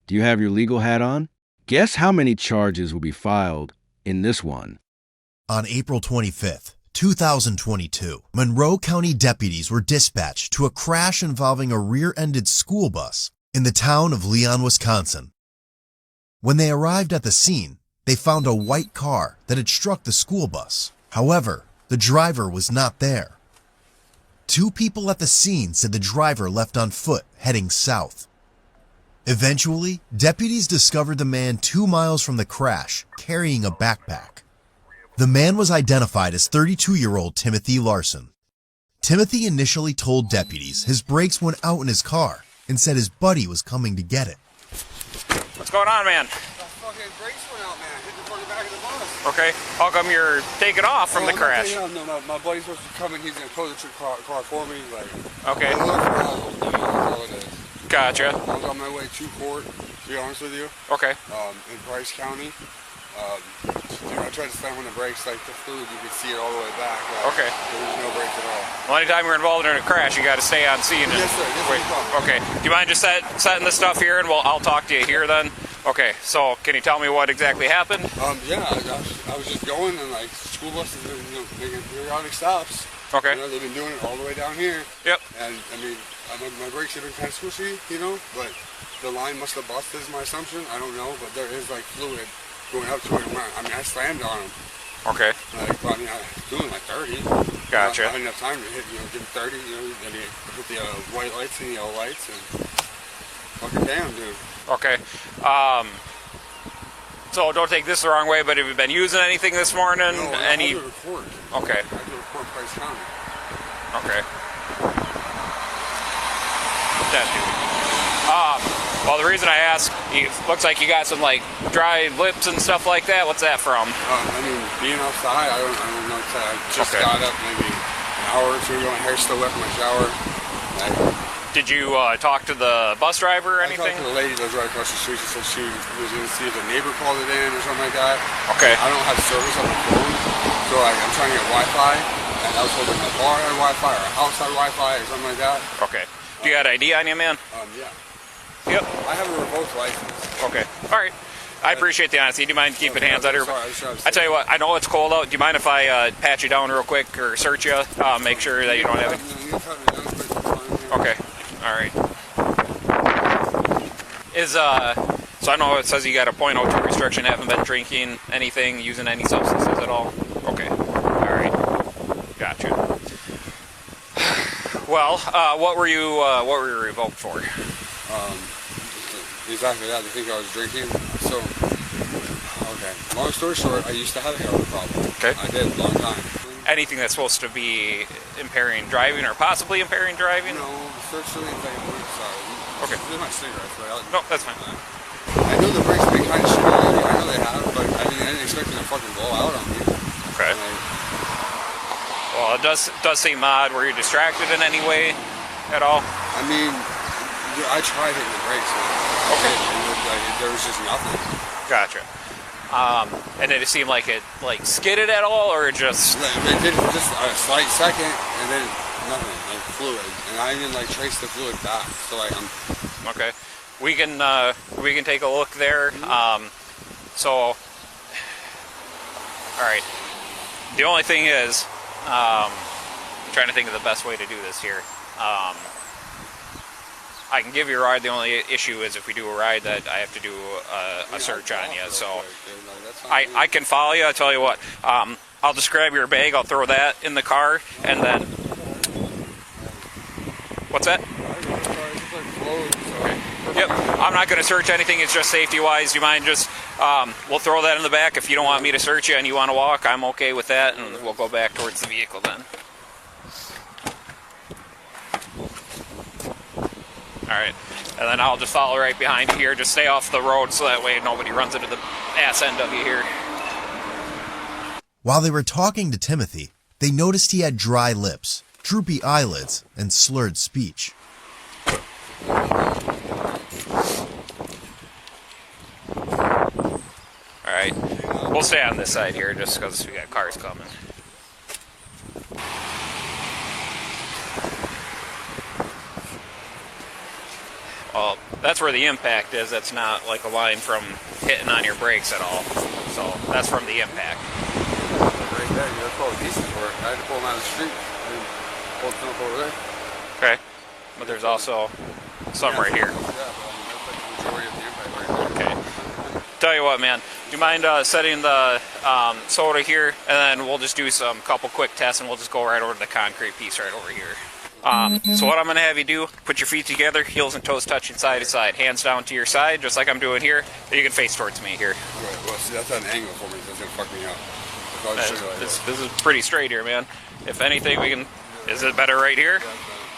Do you have your legal hat on? Guess how many charges will be filed in this one? On April 25th, 2022, Monroe County deputies were dispatched to a crash involving a rear-ended school bus in the town of Leon, Wisconsin. When they arrived at the scene, they found a white car that had struck the school bus. However, the driver was not there. Two people at the scene said the driver left on foot heading south. Eventually, deputies discovered the man 2 miles from the crash carrying a backpack. The man was identified as 32-year-old Timothy Larson. Timothy initially told deputies his brakes went out in his car and said his buddy was coming to get it. What's going on, man? The fucking brakes went out, man. Hit the fucking back of the bus. Okay. How come you're taking off from the crash? No, my buddy's supposed to come and he's gonna close the car for me. Like, okay. That's all it is. Gotcha. I was on my way to court, to be honest with you. Okay. In Price County. I tried to slam on the brakes like the fluid, you could see it all the way back. Okay. There was no brakes at all. Well, anytime you're involved in a crash, you got to stay on scene. Yes, sir. Yes, wait. No Okay. Do you mind just setting this stuff here, and I'll talk to you here then? Okay. So, can you tell me what exactly happened? Yeah, I was just going, and like school buses have been making periodic stops. Okay. They've been doing it all the way down here. Yep. And I mean, my brakes have been kind of squishy, but the line must have busted, is my assumption. I don't know, but there is like fluid going up to it. I slammed on them. Okay. I was doing like 30. Gotcha. I had enough time to hit, give it 30, then you hit the white lights and yellow lights, and fucking damn, dude. Okay. So don't take this the wrong way, but have you been using anything this morning? No, Any? I do report. Okay. I do report Price County. Okay. That dude. Well, the reason I ask, it looks like you got some like dry lips and stuff like that. What's that from? Being outside, I don't know. I just got up maybe an hour or two ago. My hair's still wet from my shower. Did you talk to the bus driver or anything? I talked to the lady that was right across the street. She said she was going to see if a neighbor called it in or something like that. Okay. I don't have service on my phone, so I'm trying to get Wi-Fi. And I was hoping a bar had Wi-Fi or a house had Wi-Fi or something like that. Okay. Do you got ID on you, man? Yeah. Yep. I have a revoked license. Okay. All right. I appreciate the honesty. Do you mind keeping hands out here? Sorry, I tell you what, I know it's cold out. Do you mind if I pat you down real quick or search you? Make sure that you don't have it. Okay. All right. So I know it says you got a .02 restriction. Haven't been drinking anything, using any substances at all. Okay. All right. Gotcha. Well, what were you revoked for? Exactly that. They think I was drinking. So, okay. Long story short, I used to have a heroin problem. Okay. I did a long time. Anything that's supposed to be impairing driving or possibly impairing driving? No, certainly sorry. Okay. These are my cigarettes, but no, that's fine. I know the brakes have been kind of shitty lately. I know they have, but I didn't expect them to fucking blow out on me. Okay. Well, it does seem odd. Were you distracted in any way at all? I mean, I tried hitting the brakes. Okay. There was just nothing. Gotcha. And did it seem like it skidded at all, or just? It did for just a slight second, and then nothing, like fluid, and I didn't trace the fluid back. So Okay. We can take a look there. So, all right. The only thing is, I'm trying to think of the best way to do this here. I can give you a ride. The only issue is if we do a ride that I have to do a search on you. So I can follow you. I'll tell you what. I'll just grab your bag. I'll throw that in the car, and then. What's that? Okay. Yep. I'm not going to search anything. It's just safety-wise. Do you mind just? We'll throw that in the back. If you don't want me to search you and you want to walk, I'm okay with that, and we'll go back towards the vehicle then. Alright, and then I'll just follow right behind you here. Just stay off the road so that way nobody runs into the ass end of you here. While they were talking to Timothy, they noticed he had dry lips, droopy eyelids, and slurred speech. Alright, we'll stay on this side here just because we got cars coming. Well, that's where the impact is. That's not like a line from hitting on your brakes at all. So that's from the impact. Right there, that's all decent work. I had to pull them out of the street and pull them up over there. Okay. But there's also some right here. Yeah, but I mean, that's like the majority of the impact right there. Okay. Tell you what, man. Do you mind setting the soda here, and then we'll just do some couple quick tests, and we'll just go right over to the concrete piece right over here. So what I'm going to have you do, put your feet together, heels and toes touching side to side, hands down to your side, just like I'm doing here. You can face towards me here. Right, well, see, that's at an angle for me, so it's going to fuck me up. So I'll just show you like This is pretty straight here, man. If anything, we can... Is it better right here?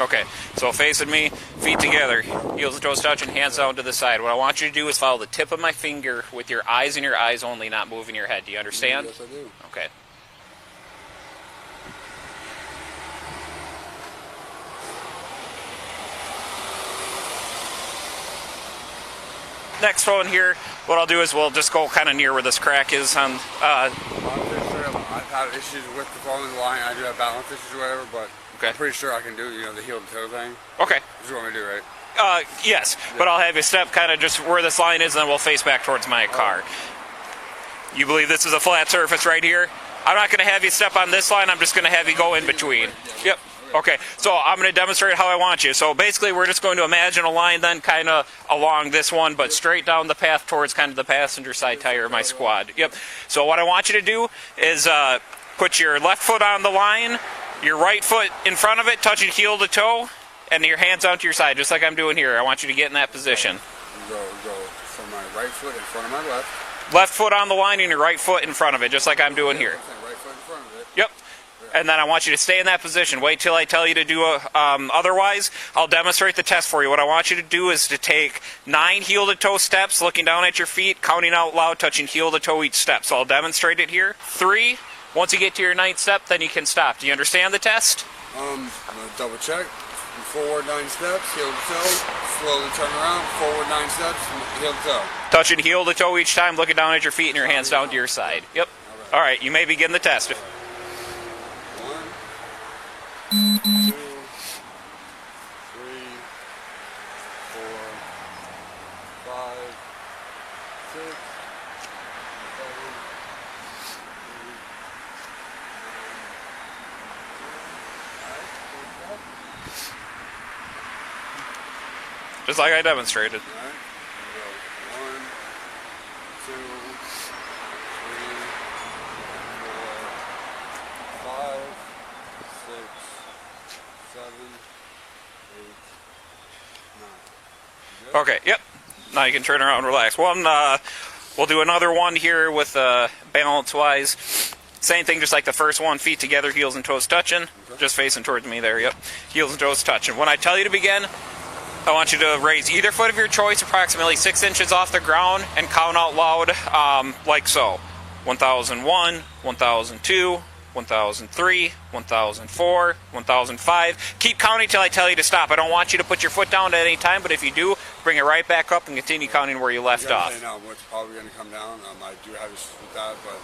Okay, so facing me, feet together, heels and toes touching, hands down to the side. What I want you to do is follow the tip of my finger with your eyes and your eyes only, not moving your head. Do you understand? Yes, I do. Okay. Next one here, what I'll do is we'll just go kind of near where this crack is on... I'm pretty sure I've had issues with the following line. I do have balance issues or whatever, but Okay. I'm pretty sure I can do, the heel to toe thing. Okay. This is what I'm going to do, right? Yes, but I'll have you step kind of just where this line is, and then we'll face back towards my car. You believe this is a flat surface right here? I'm not going to have you step on this line. I'm just going to have you go in between. Yep. Okay, so I'm going to demonstrate how I want you. So basically, we're just going to imagine a line then kind of along this one, but straight down the path towards kind of the passenger side tire of my squad. Yep. So what I want you to do is put your left foot on the line, your right foot in front of it, touching heel to toe, and your hands out to your side, just like I'm doing here. I want you to get in that position. Go from my right foot in front of my left. Left foot on the line and your right foot in front of it, just like I'm doing here. Right foot in front of it. Yep. And then I want you to stay in that position. Wait till I tell you to do otherwise. I'll demonstrate the test for you. What I want you to do is to take 9 heel-to-toe steps, looking down at your feet, counting out loud, touching heel to toe each step. So I'll demonstrate it here. 3. Once you get to your 9th step, then you can stop. Do you understand the test? I'm going to double check. Forward 9 steps, heel to toe. Slowly turn around. Forward 9 steps, heel to toe. Touching heel to toe each time, looking down at your feet and your hands down to your side. Yep. All right, you may begin the test. 1, 2, 3, 4, 5, 6, 7, 8, Just like I demonstrated. 1, 2, 3, 4, 5, 6, 7, 8, 9. Okay, yep. Now you can turn around and relax. We'll do another one here with balance-wise. Same thing, just like the first one, feet together, heels and toes touching. Okay. Just facing towards me there, yep. Heels and toes touching. When I tell you to begin, I want you to raise either foot of your choice approximately 6 inches off the ground and count out loud like so. 1001, 1002, 1003, 1004, 1005. Keep counting till I tell you to stop. I don't want you to put your foot down at any time, but if you do, bring it right back up and continue counting where you left off. Now what's probably going to come down. I do have issues with that, but...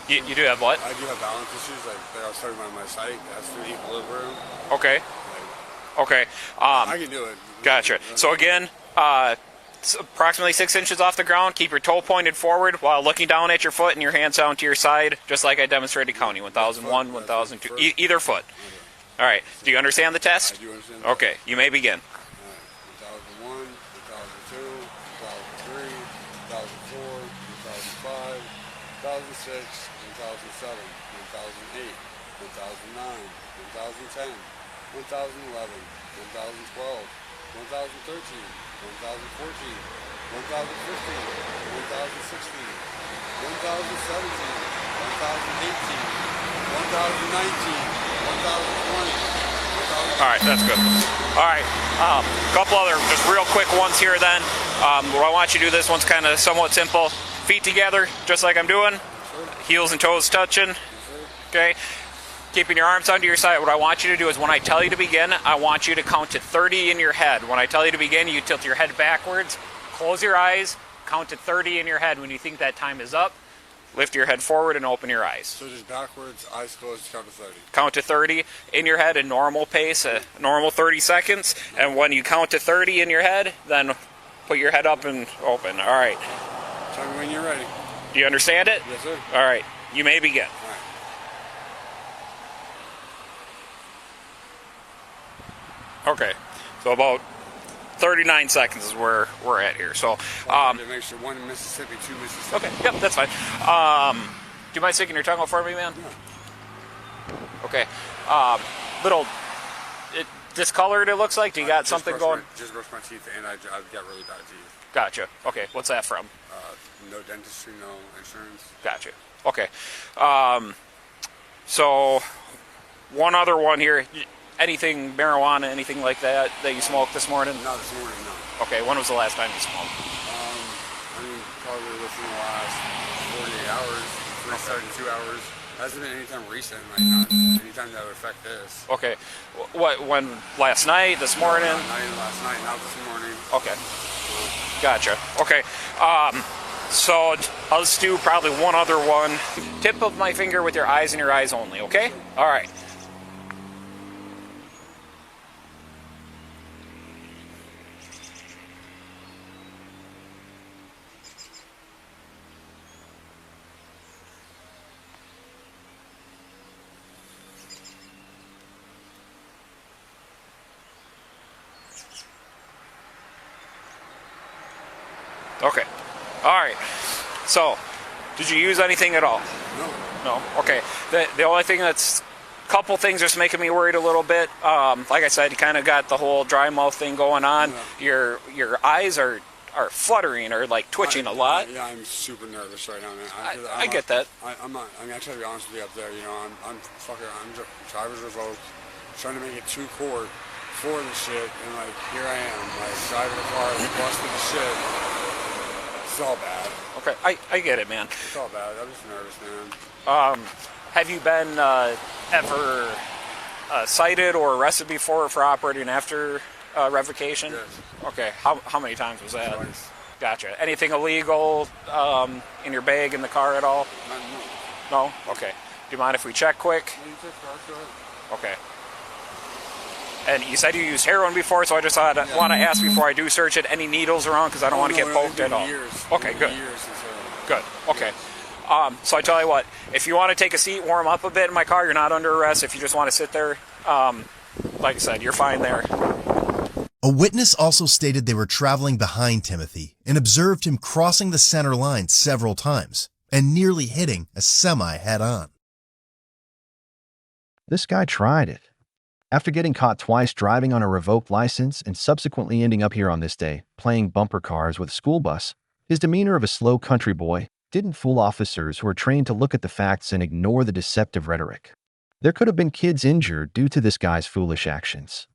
You do have what? I do have balance issues. Like I was talking about my site, it has to equilibrium. Okay. Okay. I can do it. Gotcha. So again, approximately 6 inches off the ground. Keep your toe pointed forward while looking down at your foot and your hands down to your side, just like I demonstrated counting. 1001, 1002, either foot. All right. Do you understand the test? I do understand. Okay. You may begin. 1001, 1002, 1003, 1004, 2005, 2006, 2007, 2008, 2009, 2010, 2011, 2012, 2013, 2014, 2015, 2016, 2017, 2018, 2019, 2020. All right, that's good. All right, a couple other just real quick ones here then. What I want you to do, this one's kind of somewhat simple. Feet together, just like I'm doing. Heels and toes touching. Okay. Keeping your arms under your side. What I want you to do is when I tell you to begin, I want you to count to 30 in your head. When I tell you to begin, you tilt your head backwards, close your eyes, count to 30 in your head. When you think that time is up, Lift your head forward and open your eyes. So just backwards, eyes closed, count to 30. Count to 30 in your head in normal pace, a normal 30 seconds. And when you count to 30 in your head, then put your head up and open. All right. Tell me when you're ready. Do you understand it? Yes, sir. All right. You may begin. All right. Okay. So about 39 seconds is where we're at here. So, To make sure 1 in Mississippi, 2 Mississippi. okay. Yep, that's fine. Do you mind sticking your tongue out for me, man? Yeah. Okay. Little discolored, it looks like. Do you got something going? Just brushed my teeth, and I've got really bad teeth. Gotcha. Okay. What's that from? No dentistry, no insurance. Gotcha. Okay. So, one other one here. Anything marijuana, anything like that you smoked this morning? Not this morning, no. Okay. When was the last time you smoked? I mean, probably within the last 48 hours, 32 hours. Hasn't been anytime recent, like not anytime that would affect this. Okay. When? Last night? This morning? No, not even last night, not this morning. Okay. Gotcha. Okay. So I'll just do probably one other one. Tip of my finger with your eyes and your eyes only, okay? All right. Okay. All right. So, did you use anything at all? No. No. Okay. The only thing that's couple things just making me worried a little bit. Like I said, you kind of got the whole dry mouth thing going on. Yeah. Your eyes are fluttering or like twitching a lot. Yeah, I'm super nervous right now, man. I get that. I'm not. I mean, I try to be honest with you up there. You know, I'm driver's revoked, trying to make it to court for the shit, and like here I am, like driving a car, busted the shit. It's all bad. Okay, I get it, man. It's all bad. I'm just nervous, man. Have you been ever cited or arrested before for operating after revocation? Yes. Okay, how many times was that? Twice. Gotcha. Anything illegal in your bag in the car at all? No. No? Okay. Do you mind if we check quick? You took cars, go ahead. Okay. And you said you used heroin before, so I just want to ask before I do search it, any needles around, because I don't want to get poked at all. Okay, good. Good. Okay. So I tell you what, if you want to take a seat, warm up a bit in my car, you're not under arrest. If you just want to sit there, like I said, you're fine there. A witness also stated they were traveling behind Timothy and observed him crossing the center line several times and nearly hitting a semi head-on. This guy tried it. After getting caught twice driving on a revoked license and subsequently ending up here on this day, playing bumper cars with a school bus, his demeanor of a slow country boy didn't fool officers who are trained to look at the facts and ignore the deceptive rhetoric. There could have been kids injured due to this guy's foolish actions.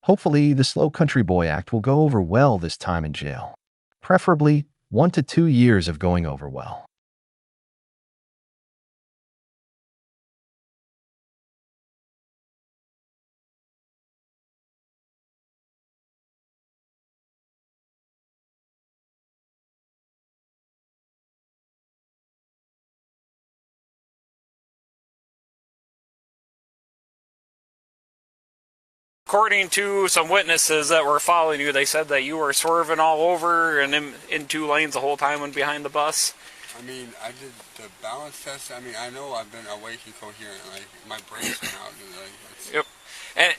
Hopefully, the Slow Country Boy Act will go over well this time in jail. Preferably 1 to 2 years of going over well. According to some witnesses that were following you, they said that you were swerving all over and in 2 lanes the whole time when behind the bus. I mean, I did the balance test. I mean, I know I've been awake and coherent. Like, my brain's been out. Yep.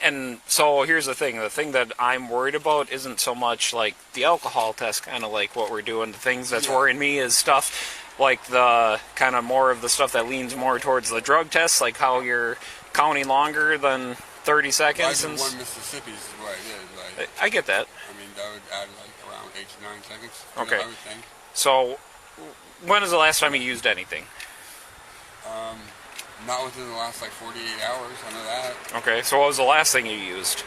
And so here's the thing. The thing that I'm worried about isn't so much like the alcohol test, kind of like what we're doing. The things that's worrying me is stuff like the kind of more of the stuff that leans more towards the drug test, like how you're counting longer than 30 seconds. I did 1 Mississippi is what I did. Like, I get that. I mean, that would add like around 8 to 9 seconds. Okay. I would think. So, when is the last time you used anything? Not within the last like 48 hours. I know that. Okay. So, what was the last thing you used?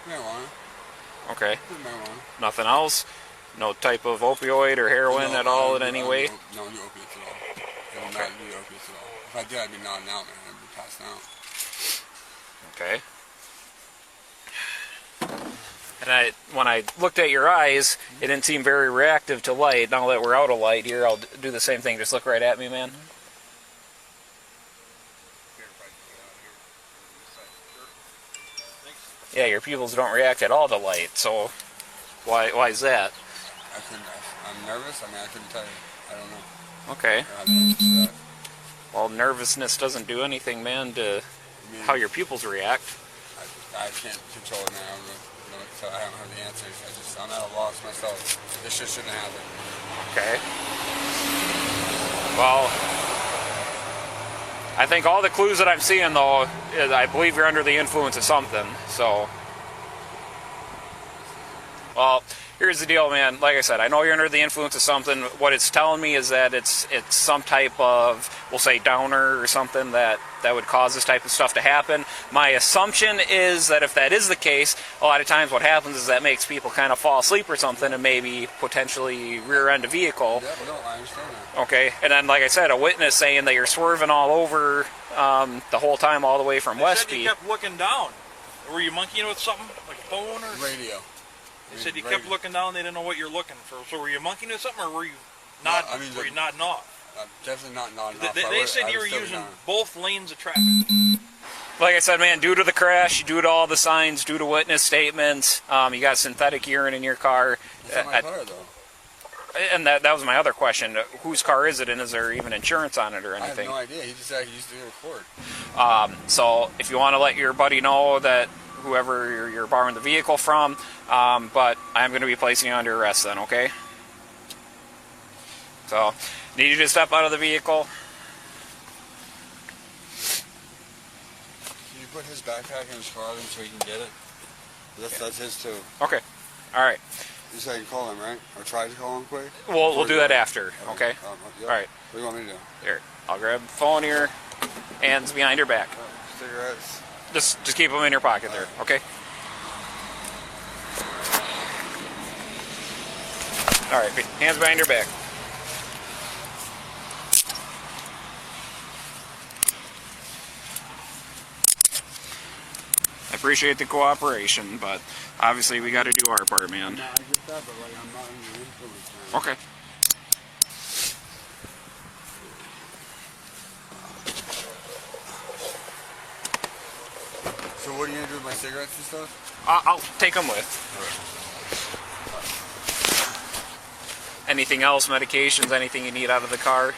Marijuana. Okay. Marijuana. Nothing else? No type of opioid or heroin at all in any way? No new opiates at all. I will not do opiates at all. If I did, I'd be nodding out, man. I'd be passing out. Okay. And when I looked at your eyes, it didn't seem very reactive to light. Now that we're out of light here, I'll do the same thing. Just look right at me, man. Yeah, your pupils don't react at all to light, so why is that? I'm nervous. I mean, I couldn't tell you. I don't know. Okay. I don't know. Well, nervousness doesn't do anything, man, to how your pupils react. I can't control it now. I don't have the answers. I'm at a loss myself. This shit shouldn't happen. Okay. Well, I think all the clues that I'm seeing, though, is I believe you're under the influence of something. So, well, here's the deal, man. Like I said, I know you're under the influence of something. What it's telling me is that it's some type of, we'll say, downer or something that would cause this type of stuff to happen. My assumption is that if that is the case, a lot of times what happens is that makes people kind of fall asleep or something and maybe potentially rear-end a vehicle. Yeah, but no, I understand that. Okay, and then, like I said, a witness saying that you're swerving all over the whole time all the way from They said Westby. you kept looking down. Were you monkeying with something? Like a phone or? Radio. They said you kept looking down, they didn't know what you're looking for. So were you monkeying with something, or were you nodding? Were you nodding off? Definitely not nodding off. They said you were using both lanes of traffic. Like I said, man, due to the crash, due to all the signs, due to witness statements, you got synthetic urine in your car. It's not my car, though. And that was my other question. Whose car is it, and is there even insurance on it or anything? I have no idea. He just said he used to record. So if you want to let your buddy know that whoever you're borrowing the vehicle from, but I'm going to be placing you under arrest then, okay? So, need you to step out of the vehicle. Can you put his backpack in his car then so he can get it? That's his too. Okay. All right. You said I can call him, right? Or try to call him quick? We'll do that after, okay? Yep. All right. What do you want me to do? Here, I'll grab the phone here. Hands behind your back. Cigarettes. Just keep them in your pocket there, okay? All right, hands behind your back. I appreciate the cooperation, but obviously we got to do our part, man. No, I get that, but like I'm not in the influence, man. Okay. So what are you gonna do with my cigarettes and stuff? I'll take them with. Anything else, medications, anything you need out of the car?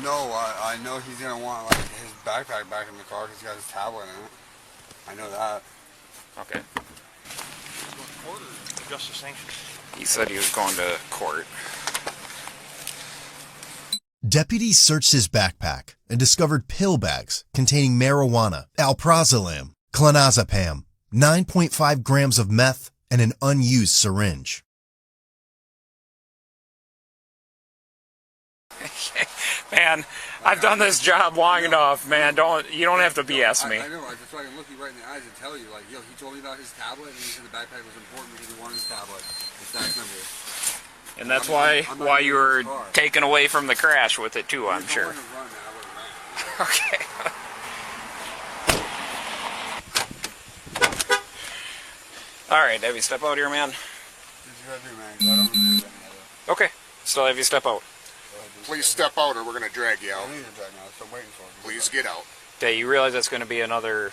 No, I know he's gonna want like his backpack back in the car because he's got his tablet in it. I know that. Okay. Court or justice sanctions? He said he was going to court. Deputies searched his backpack and discovered pill bags containing marijuana, alprazolam, clonazepam, 9.5 grams of meth, and an unused syringe. Man, I've done this job long enough, man. You don't have to BS me. I know. I just fucking look you right in the eyes and tell you, like, yo, he told me about his tablet, and he said the backpack was important because he wanted his tablet. It's that simple. And that's why you were taken away from the crash with it too, I'm sure. Okay. All right, have you step out here, man? Okay, still have you step out. Please step out or we're going to drag you out. I need to drive now, so I'm waiting for him. Please get out. Okay, you realize that's going to be another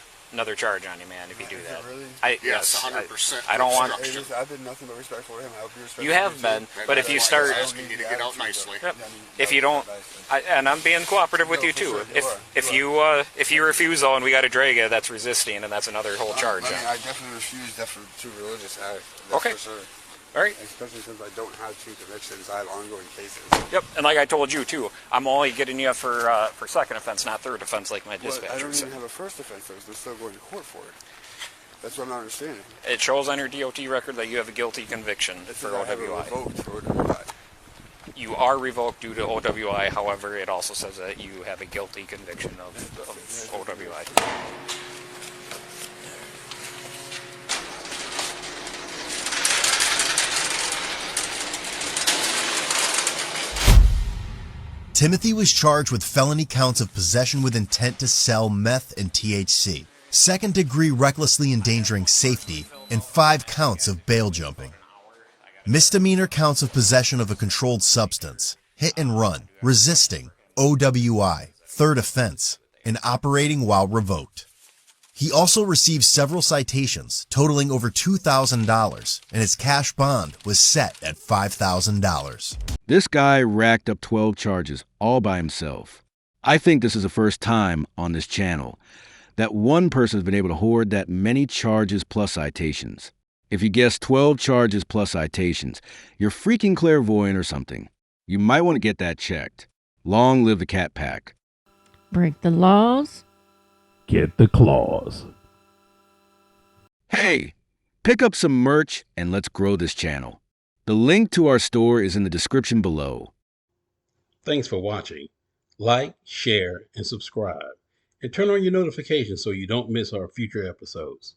charge on you, man, if you do that. Really? Yes, 100%. I don't want. Hey, listen, I've been nothing but respectful to him. I hope you're respectful. You have been, but if you start, asking you to get out nicely. Yep. If you don't, and I'm being cooperative with you too. If you refuse though, and we got to drag you, that's resisting, and that's another whole charge. I mean, I definitely refuse that for too religious act. That's Okay. for sure. All right. Especially since I don't have two convictions, I have ongoing cases. Yep, and like I told you too, I'm only getting you for second offense, not third offense, like my dispatcher. I don't said. even have a first offense, though, so I'm still going to court for it. That's what I'm not understanding. It shows on your DOT record that you have a guilty conviction for I have it OWI. revoked for OWI. You are revoked due to OWI. However, it also says that you have a guilty conviction of OWI. Timothy was charged with felony counts of possession with intent to sell meth and THC, second-degree recklessly endangering safety, and 5 counts of bail jumping. Misdemeanor counts of possession of a controlled substance, hit and run, resisting, OWI, third offense, and operating while revoked. He also received several citations totaling over $2,000, and his cash bond was set at $5,000. This guy racked up 12 charges all by himself. I think this is the first time on this channel that one person has been able to hoard that many charges plus citations. If you guess 12 charges plus citations, you're freaking clairvoyant or something. You might want to get that checked. Long live the Cat Pack. Break the laws. Get the claws. Hey, pick up some merch and let's grow this channel. The link to our store is in the description below. Thanks for watching. Like, share, and subscribe. And turn on your notifications so you don't miss our future episodes.